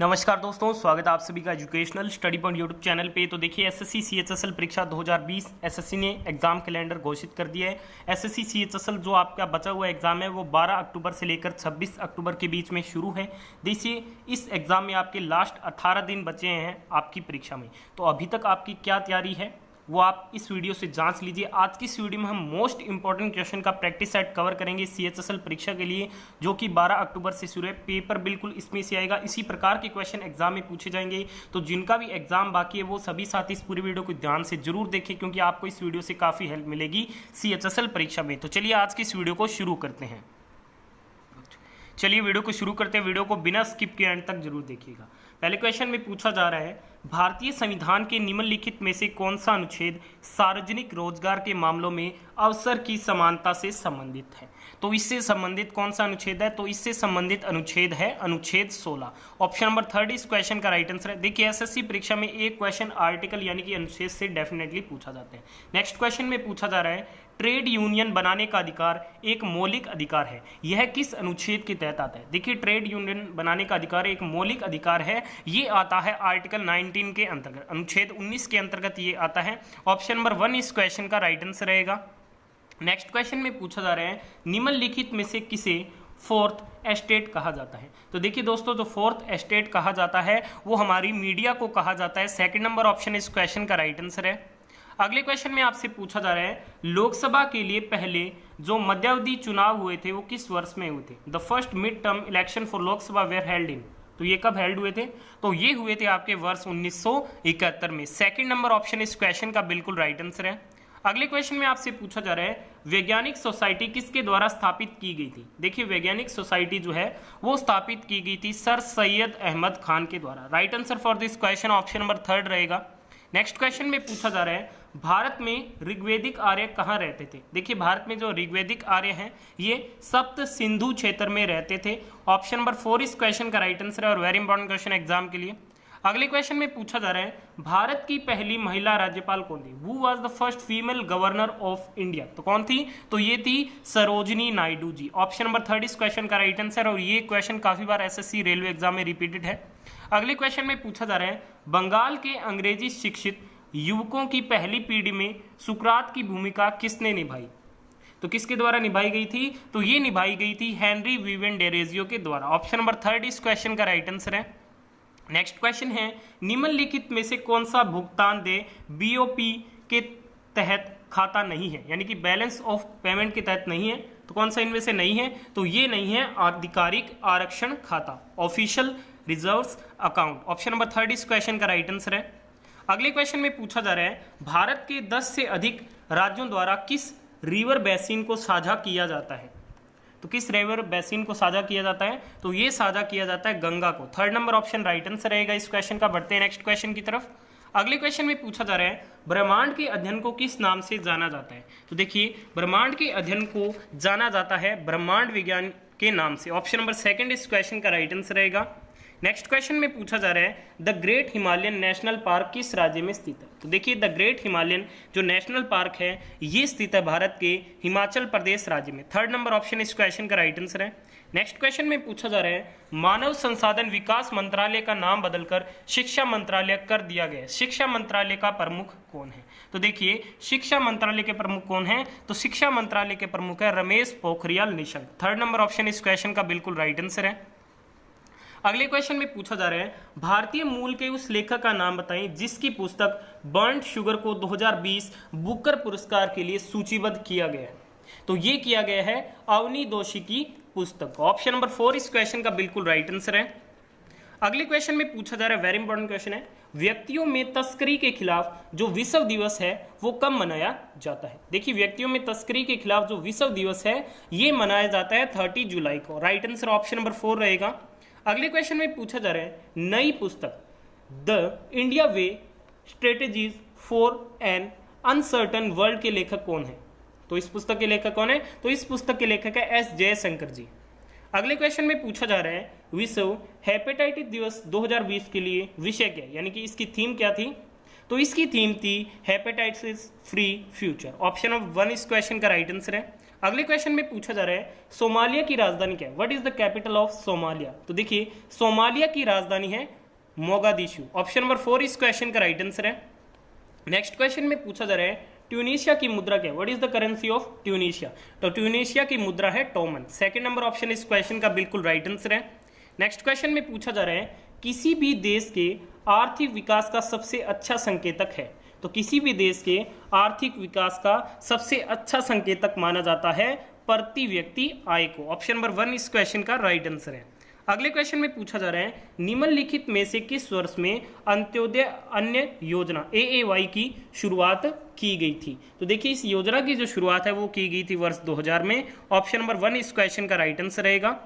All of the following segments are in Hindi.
नमस्कार दोस्तों, स्वागत है आप सभी का educational study point YouTube channel पे। तो देखिए एसएससी सीएचएसएल परीक्षा 2020 एसएससी ने एग्जाम कैलेंडर घोषित कर दिया है। एसएससी सीएचएसएल जो आपका बचा हुआ एग्जाम है वो 12 अक्टूबर से लेकर 26 अक्टूबर के बीच में शुरू है। देखिए इस एग्जाम में आपके लास्ट 18 दिन बचे हैं आपकी परीक्षा में। तो अभी तक आपकी क्या तैयारी है वो आप इस वीडियो से जांच लीजिए। आज की इस वीडियो में हम मोस्ट इंपॉर्टेंट क्वेश्चन का प्रैक्टिस सेट कवर करेंगे सीएचएसएल परीक्षा के लिए, जो कि 12 अक्टूबर से शुरू है। पेपर बिल्कुल इसमें से आएगा, इसी प्रकार के क्वेश्चन एग्जाम में पूछे जाएंगे। तो जिनका भी एग्जाम बाकी है वो सभी साथी इस पूरी वीडियो को ध्यान से जरूर देखें, क्योंकि आपको इस वीडियो से काफ़ी हेल्प मिलेगी सीएचएसएल परीक्षा में। तो चलिए आज की इस वीडियो को शुरू करते हैं। चलिए वीडियो को शुरू करते हैं। वीडियो को बिना स्किप के एंड तक जरूर देखिएगा। पहले क्वेश्चन में पूछा जा रहा है, भारतीय संविधान के निम्नलिखित में से कौन सा अनुच्छेद सार्वजनिक रोजगार के मामलों में अवसर की समानता से संबंधित है? तो इससे संबंधित कौन सा अनुच्छेद है? तो इससे संबंधित अनुच्छेद है अनुच्छेद 16। ऑप्शन नंबर 3 इस क्वेश्चन का राइट आंसर है। देखिए एसएससी परीक्षा में एक क्वेश्चन आर्टिकल यानी कि अनुच्छेद से डेफिनेटली पूछा जाता है। नेक्स्ट क्वेश्चन में पूछा जा रहा है, ट्रेड यूनियन बनाने का अधिकार एक मौलिक अधिकार है, यह किस अनुच्छेद के तहत आता है? देखिए ट्रेड यूनियन बनाने का अधिकार एक मौलिक अधिकार है, ये आता है आर्टिकल 19 के अंतर्गत, अनुच्छेद 19 के अंतर्गत ये आता है। ऑप्शन नंबर 1 इस क्वेश्चन का राइट आंसर रहेगा। नेक्स्ट क्वेश्चन में पूछा जा रहा है, निम्नलिखित में से किसे फोर्थ एस्टेट कहा जाता है? तो देखिए दोस्तों, जो फोर्थ एस्टेट कहा जाता है वो हमारी मीडिया को कहा जाता है। सेकंड नंबर ऑप्शन इस क्वेश्चन का राइट आंसर है। अगले क्वेश्चन में आपसे पूछा जा रहा है, लोकसभा के लिए पहले जो मध्यावधि चुनाव हुए थे वो किस वर्ष में हुए थे? The first mid term election for Lok Sabha where held in. तो ये कब हेल्ड हुए थे? तो ये हुए थे आपके वर्ष 1971 में। सेकंड नंबर ऑप्शन इस क्वेश्चन का बिल्कुल राइट आंसर है। अगले क्वेश्चन में आपसे पूछा जा रहा है, वैज्ञानिक सोसाइटी किसके द्वारा स्थापित की गई थी? देखिए वैज्ञानिक सोसाइटी जो है वो स्थापित की गई थी सर सैयद अहमद खान के द्वारा। Right answer for this question option number 3 रहेगा। नेक्स्ट क्वेश्चन में पूछा जा रहा है, भारत में ऋग्वेदिक आर्य कहाँ रहते थे? देखिए भारत में जो ऋग्वेदिक आर्य हैं ये सप्त सिंधु क्षेत्र में रहते थे। ऑप्शन नंबर 4 इस क्वेश्चन का राइट आंसर है और वेरी इंपॉर्टेंट क्वेश्चन एग्जाम के लिए। अगले क्वेश्चन में पूछा जा रहा है, भारत की पहली महिला राज्यपाल कौन थी? Who was the first female governor of India? तो कौन थी? तो ये थी सरोजिनी नायडू जी। ऑप्शन नंबर 3 इस क्वेश्चन का राइट आंसर और ये क्वेश्चन काफी बार एसएससी रेलवे एग्जाम में रिपीटेड है। अगले क्वेश्चन में पूछा जा रहा है, बंगाल के अंग्रेजी शिक्षित युवकों की पहली पीढ़ी में सुकरात की भूमिका किसने निभाई? तो किसके द्वारा निभाई गई थी? तो ये निभाई गई थी हेनरी विवेन डेरेजियो के द्वारा। ऑप्शन नंबर 3 इस क्वेश्चन का राइट आंसर है। नेक्स्ट क्वेश्चन है, निम्नलिखित में से कौन सा भुगतान दे बीओपी के तहत खाता नहीं है, यानी कि बैलेंस ऑफ पेमेंट के तहत नहीं है? तो कौन सा इनमें से नहीं है? तो ये नहीं है आधिकारिक आरक्षण खाता, official reserves account. Option number 3 इस क्वेश्चन का राइट आंसर है। अगले क्वेश्चन में पूछा जा रहा है, भारत के 10 से अधिक राज्यों द्वारा किस रिवर बेसिन को साझा किया जाता है? तो किस रिवर बेसिन को साझा किया जाता है? तो ये साझा किया जाता है गंगा को। 3rd number option right answer रहेगा इस क्वेश्चन का। बढ़ते हैं नेक्स्ट क्वेश्चन की तरफ। अगले क्वेश्चन में पूछा जा रहा है, ब्रह्मांड के अध्ययन को किस नाम से जाना जाता है? तो देखिए ब्रह्मांड के अध्ययन को जाना जाता है ब्रह्मांड विज्ञान के नाम से। ऑप्शन नंबर 2 इस क्वेश्चन का राइट आंसर रहेगा। नेक्स्ट क्वेश्चन में पूछा जा रहा है, the great Himalayan national park किस राज्य में स्थित है? तो देखिए द ग्रेट हिमालयन जो नेशनल पार्क है ये स्थित है भारत के हिमाचल प्रदेश राज्य में। 3rd नंबर ऑप्शन इस क्वेश्चन का राइट आंसर है। नेक्स्ट क्वेश्चन में पूछा जा रहा है, मानव संसाधन विकास मंत्रालय का नाम बदलकर शिक्षा मंत्रालय कर दिया गया। शिक्षा मंत्रालय का प्रमुख कौन है? तो देखिए शिक्षा मंत्रालय के प्रमुख कौन है? तो शिक्षा मंत्रालय के प्रमुख है Ramesh Pokhriyal Nishank. 3rd number option इस क्वेश्चन का बिल्कुल राइट आंसर है। अगले क्वेश्चन में पूछा जा रहा है, भारतीय मूल के उस लेखक का नाम बताएं जिसकी पुस्तक बर्न्ड शुगर को 2020 बुकर पुरस्कार के लिए सूचीबद्ध किया गया है। तो ये किया गया है अवनी जोशी की पुस्तक। ऑप्शन नंबर 4 इस क्वेश्चन का बिल्कुल राइट आंसर है। अगले क्वेश्चन में पूछा जा रहा है, वेरी इंपॉर्टेंट क्वेश्चन है, व्यक्तियों में तस्करी के खिलाफ जो विश्व दिवस है वो कब मनाया जाता है? देखिए व्यक्तियों में तस्करी के खिलाफ जो विश्व दिवस है ये मनाया जाता है 30 जुलाई को। राइट आंसर ऑप्शन नंबर 4 रहेगा। अगले क्वेश्चन में पूछा जा रहा है, नई पुस्तक the India way strategies for an uncertain world के लेखक कौन है? तो इस पुस्तक के लेखक कौन है? तो इस पुस्तक के लेखक है एस जयशंकर जी। अगले क्वेश्चन में पूछा जा रहा है, विश्व हेपेटाइटिस दिवस 2020 के लिए विषय क्या, यानी कि इसकी थीम क्या थी? तो इसकी थीम थी hepatitis free future. Option number 1 इस क्वेश्चन का राइट आंसर है। अगले क्वेश्चन में पूछा जा रहा है सोमालिया की राजधानी क्या है, what is the capital of Somalia. तो देखिए सोमालिया की राजधानी है मोगादिशु। ऑप्शन नंबर 4 इस क्वेश्चन का राइट आंसर है। नेक्स्ट क्वेश्चन में पूछा जा रहा है ट्यूनीशिया की मुद्रा क्या है, what is the currency of Tunisia. तो ट्यूनीशिया की मुद्रा है टोमन। सेकंड नंबर ऑप्शन इस क्वेश्चन का बिल्कुल राइट आंसर है। नेक्स्ट क्वेश्चन में पूछा जा रहा है किसी भी देश के आर्थिक विकास का सबसे अच्छा संकेतक है। तो किसी भी देश के आर्थिक विकास का सबसे अच्छा संकेतक माना जाता है प्रति व्यक्ति आय को। ऑप्शन नंबर 1 इस क्वेश्चन का राइट आंसर है। अगले क्वेश्चन में पूछा जा रहा है निम्नलिखित में से किस वर्ष में अंत्योदय अन्न योजना AAY की शुरुआत की गई थी। तो देखिए इस योजना की जो शुरुआत है वो की गई थी वर्ष 2000 में। ऑप्शन नंबर 1 इस क्वेश्चन का राइट आंसर रहेगा।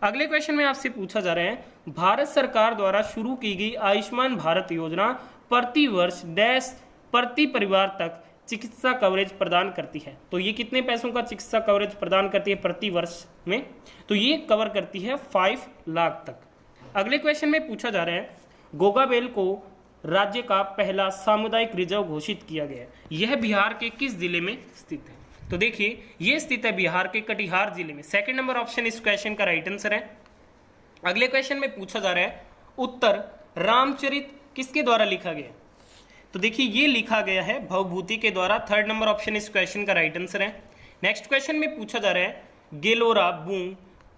अगले क्वेश्चन में आपसे पूछा जा रहा है भारत सरकार द्वारा शुरू की गई आयुष्मान भारत योजना प्रति वर्ष डैश प्रति परिवार तक चिकित्सा कवरेज प्रदान करती है। तो ये कितने पैसों का चिकित्सा कवरेज प्रदान करती है प्रति वर्ष में, तो ये कवर करती है 5 लाख तक। अगले क्वेश्चन में पूछा जा रहा है गोगाबेल को राज्य का पहला सामुदायिक रिजर्व घोषित किया गया है, यह बिहार के किस जिले में स्थित है। तो देखिए ये स्थित है बिहार के कटिहार जिले में। सेकंड नंबर ऑप्शन इस क्वेश्चन का राइट आंसर है। अगले क्वेश्चन में पूछा जा रहा है उत्तर रामचरित किसके द्वारा लिखा गया। तो देखिए ये लिखा गया है भवभूति के द्वारा। थर्ड नंबर ऑप्शन इस क्वेश्चन का राइट आंसर है। नेक्स्ट क्वेश्चन में पूछा जा रहा है गेलोरा बूंग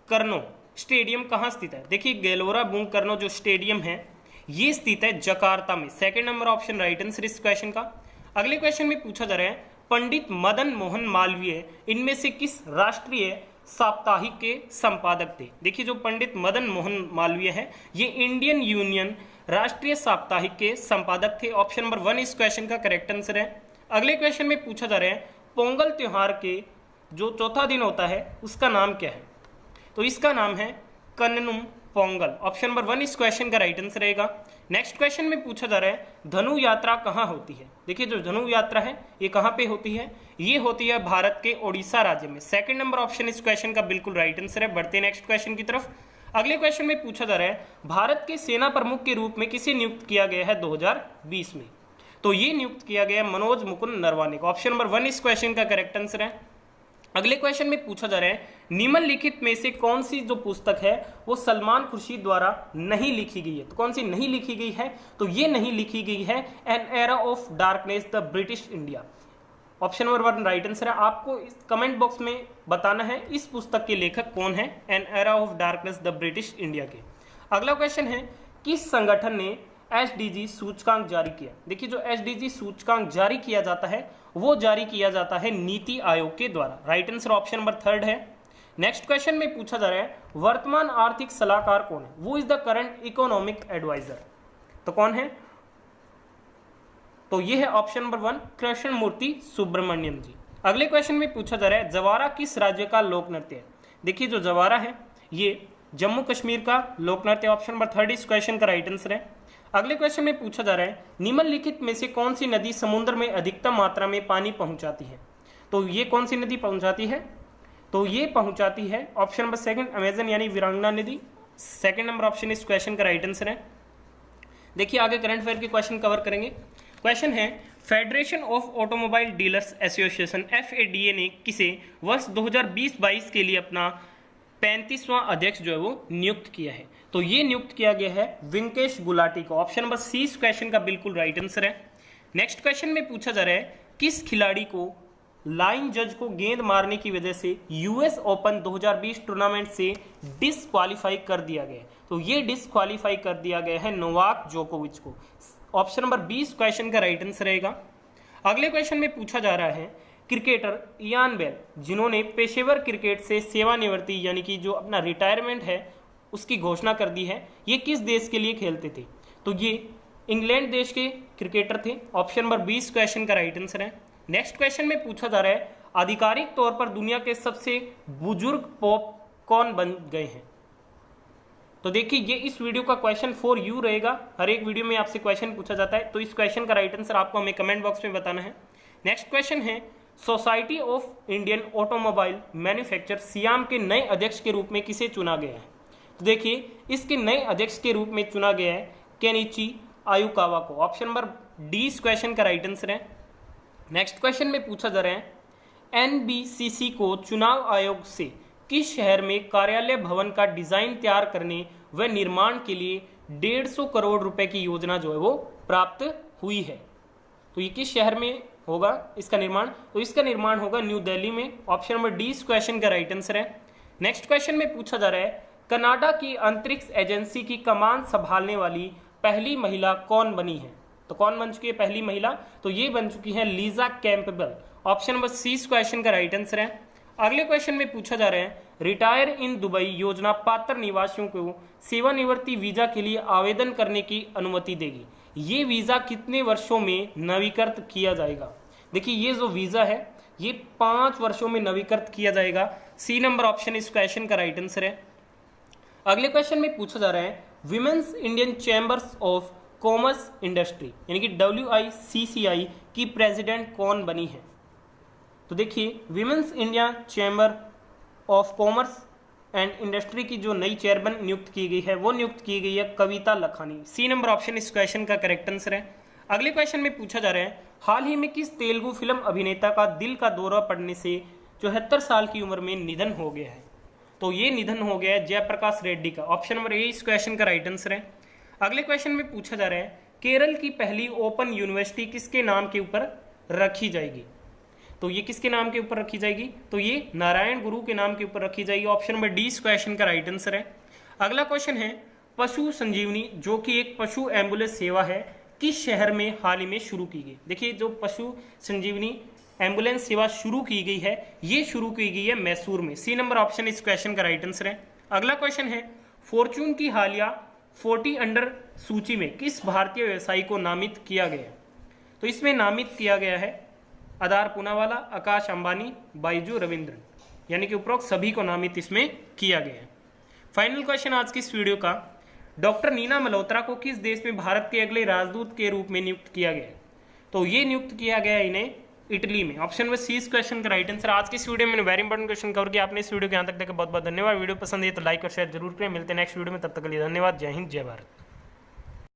कर्नो स्टेडियम कहाँ स्थित है। देखिए गेलोरा बूंग कर्नो जो स्टेडियम है ये स्थित है जकार्ता में। Second number option right answer इस क्वेश्चन का। अगले क्वेश्चन में पूछा जा रहा है पंडित मदन मोहन मालवीय इनमें से किस राष्ट्रीय साप्ताहिक के संपादक थे। देखिए जो पंडित मदन मोहन मालवीय है ये इंडियन यूनियन राष्ट्रीय साप्ताहिक के संपादक थे। ऑप्शन नंबर 1 इस क्वेश्चन का करेक्ट आंसर है। अगले क्वेश्चन में पूछा जा रहा है पोंगल त्योहार के जो चौथा दिन होता है उसका नाम क्या है। तो इसका नाम है कन्नुम पोंगल। ऑप्शन नंबर 1 इस क्वेश्चन का राइट आंसर रहेगा। नेक्स्ट क्वेश्चन में पूछा जा रहा है धनु यात्रा कहाँ होती है। देखिए जो धनु यात्रा है ये कहाँ पे होती है, ये होती है भारत के ओडिशा राज्य में। सेकंड नंबर ऑप्शन इस क्वेश्चन का बिल्कुल राइट आंसर है। बढ़ते नेक्स्ट क्वेश्चन की तरफ। अगले क्वेश्चन में पूछा जा रहा है भारत के सेना प्रमुख के रूप में किसे नियुक्त किया गया है 2020 में। तो ये नियुक्त किया गया मनोज मुकुंद नरवाने को। ऑप्शन नंबर 1 इस क्वेश्चन का करेक्ट आंसर है। अगले क्वेश्चन में पूछा जा रहा है निम्नलिखित में से कौन सी जो पुस्तक है वो सलमान खुर्शीद द्वारा नहीं लिखी गई है। तो कौन सी नहीं लिखी गई है, तो ये नहीं लिखी गई है an era of darkness the British India. Option number 1 right answer है। आपको इस कमेंट बॉक्स में बताना है इस पुस्तक के लेखक कौन है, an era of darkness the British India के। अगला क्वेश्चन है किस संगठन ने SDG सूचकांक जारी किया। देखिए जो SDG सूचकांक जारी किया जाता है वो जारी किया जाता है नीति आयोग के द्वारा। राइट आंसर ऑप्शन नंबर 3 है। नेक्स्ट क्वेश्चन में पूछा जा रहा है वर्तमान आर्थिक सलाहकार कौन है, वो is the current economic advisor. तो कौन है, तो ये है ऑप्शन नंबर 1 कृष्ण मूर्ति सुब्रमण्यम जी। अगले क्वेश्चन में पूछा जा रहा है जवारा किस राज्य का लोक नृत्य है। देखिए जो जवारा है ये जम्मू कश्मीर का लोक नृत्य। ऑप्शन नंबर 3 इस क्वेश्चन का राइट आंसर है। अगले क्वेश्चन में पूछा जा रहा है निम्नलिखित में से कौन सी नदी समुद्र में अधिकतम मात्रा में पानी पहुंचाती है। तो ये कौन सी नदी पहुंचाती है, तो ये पहुंचाती है ऑप्शन नंबर 2 अमेजन यानी वीरांगना नदी। सेकंड नंबर ऑप्शन इस क्वेश्चन का राइट आंसर है। देखिए आगे करंट अफेयर के क्वेश्चन कवर करेंगे। क्वेश्चन है federation of automobile dealers association FADA ने किसे वर्ष 2020-22 के लिए अपना 35वां अध्यक्ष जो है वो नियुक्त किया है। तो ये नियुक्त किया गया है वेंकटेश गुलाटी को। ऑप्शन नंबर C इस क्वेश्चन का बिल्कुल राइट आंसर है। नेक्स्ट क्वेश्चन में पूछा जा रहा है किस खिलाड़ी को लाइन जज को गेंद मारने की वजह से US ओपन 2020 टूर्नामेंट से डिसक्वालीफाई कर दिया गया है। तो ये डिसक्वालीफाई कर दिया गया है नोवाक जोकोविच को। ऑप्शन नंबर 20 क्वेश्चन का राइट आंसर रहेगा। अगले क्वेश्चन में पूछा जा रहा है क्रिकेटर इयान बेल जिन्होंने पेशेवर क्रिकेट से सेवानिवृत्ति यानी कि जो अपना रिटायरमेंट है उसकी घोषणा कर दी है, ये किस देश के लिए खेलते थे। तो ये इंग्लैंड देश के क्रिकेटर थे। ऑप्शन नंबर 20 क्वेश्चन का राइट आंसर है। नेक्स्ट क्वेश्चन में पूछा जा रहा है आधिकारिक तौर पर दुनिया के सबसे बुजुर्ग पॉप कौन बन गए हैं। तो देखिए ये इस वीडियो का क्वेश्चन फॉर यू रहेगा। हर एक वीडियो में आपसे क्वेश्चन पूछा जाता है, तो इस क्वेश्चन का राइट आंसर आपको हमें कमेंट बॉक्स में बताना है। नेक्स्ट क्वेश्चन है society of Indian automobile manufacture SIAM के नए अध्यक्ष के रूप में किसे चुना गया है। तो देखिए इसके नए अध्यक्ष के रूप में चुना गया है केनिची आयुकावा को। ऑप्शन नंबर D इस क्वेश्चन का राइट आंसर है। नेक्स्ट क्वेश्चन में पूछा जा रहा है एनबीसीसी को चुनाव आयोग से किस शहर में कार्यालय भवन का डिजाइन तैयार करने व निर्माण के लिए 150 करोड़ रुपए की योजना जो है वो प्राप्त हुई है। तो ये किस शहर में होगा इसका निर्माण? तो इसका निर्माण होगा न्यू दिल्ली में। ऑप्शन नंबर डी इस क्वेश्चन का राइट आंसर है। नेक्स्ट क्वेश्चन में पूछा जा रहा है कनाडा की अंतरिक्ष एजेंसी की कमान संभालने वाली पहली महिला कौन बनी है? तो कौन बन चुकी है पहली महिला? तो ये बन चुकी है Lisa Campbell. Option number C इस क्वेश्चन का राइट आंसर है। अगले क्वेश्चन में पूछा जा रहा है रिटायर इन दुबई योजना पात्र निवासियों को सेवानिवृत्ति वीजा के लिए आवेदन करने की अनुमति देगी। ये वीजा कितने वर्षों में नवीकृत किया जाएगा? देखिए ये जो वीजा है ये 5 वर्षों में नवीकृत किया जाएगा। सी नंबर ऑप्शन इस क्वेश्चन का राइट आंसर है। अगले क्वेश्चन में पूछा जा रहा है women's Indian chambers of commerce industry यानी कि WICCI की प्रेसिडेंट कौन बनी है? तो देखिए women's India chamber of commerce and industry की जो नई चेयरमैन नियुक्त की गई है वो नियुक्त की गई है कविता लखानी। सी नंबर ऑप्शन इस क्वेश्चन का करेक्ट आंसर है। अगले क्वेश्चन में पूछा जा रहा है हाल ही में किस तेलुगु फिल्म अभिनेता का दिल का दौरा पड़ने से 74 साल की उम्र में निधन हो गया है? तो ये निधन हो गया है जयप्रकाश रेड्डी का। ऑप्शन नंबर ए इस क्वेश्चन का राइट आंसर है। अगले क्वेश्चन में पूछा जा रहा है केरल की पहली ओपन यूनिवर्सिटी किसके नाम के ऊपर रखी जाएगी? तो ये किसके नाम के ऊपर रखी जाएगी? तो ये नारायण गुरु के नाम के ऊपर रखी जाएगी। ऑप्शन नंबर डी इस क्वेश्चन का राइट आंसर है। अगला क्वेश्चन है पशु संजीवनी जो कि एक पशु एम्बुलेंस सेवा है किस शहर में हाल ही में शुरू की गई? देखिए जो पशु संजीवनी एम्बुलेंस सेवा शुरू की गई है ये शुरू की गई है मैसूर में। सी नंबर ऑप्शन इस क्वेश्चन का राइट आंसर है। अगला क्वेश्चन है फॉर्चून की हालिया 40 अंडर सूची में किस भारतीय व्यवसायी को नामित किया गया? तो इसमें नामित किया गया है अदार पूनावाला, आकाश अंबानी, बाइजू रविंद्रन, यानी कि उपरोक्त सभी को नामित इसमें किया गया है। फाइनल क्वेश्चन आज की इस वीडियो का, डॉक्टर नीना मल्होत्रा को किस देश में भारत के अगले राजदूत के रूप में नियुक्त किया गया? तो ये नियुक्त किया गया इन्हें इटली में। ऑप्शन नंबर सी इस क्वेश्चन का राइट आंसर। आज की इस वीडियो में वेरी इंपॉर्टेंट क्वेश्चन कवर किया। आपने इस वीडियो को यहाँ तक देखा बहुत बहुत धन्यवाद। वीडियो पसंद है तो लाइक और शेयर जरूर करें। मिलते हैं नेक्स्ट वीडियो में, तब तक के लिए धन्यवाद। जय हिंद, जय भारत।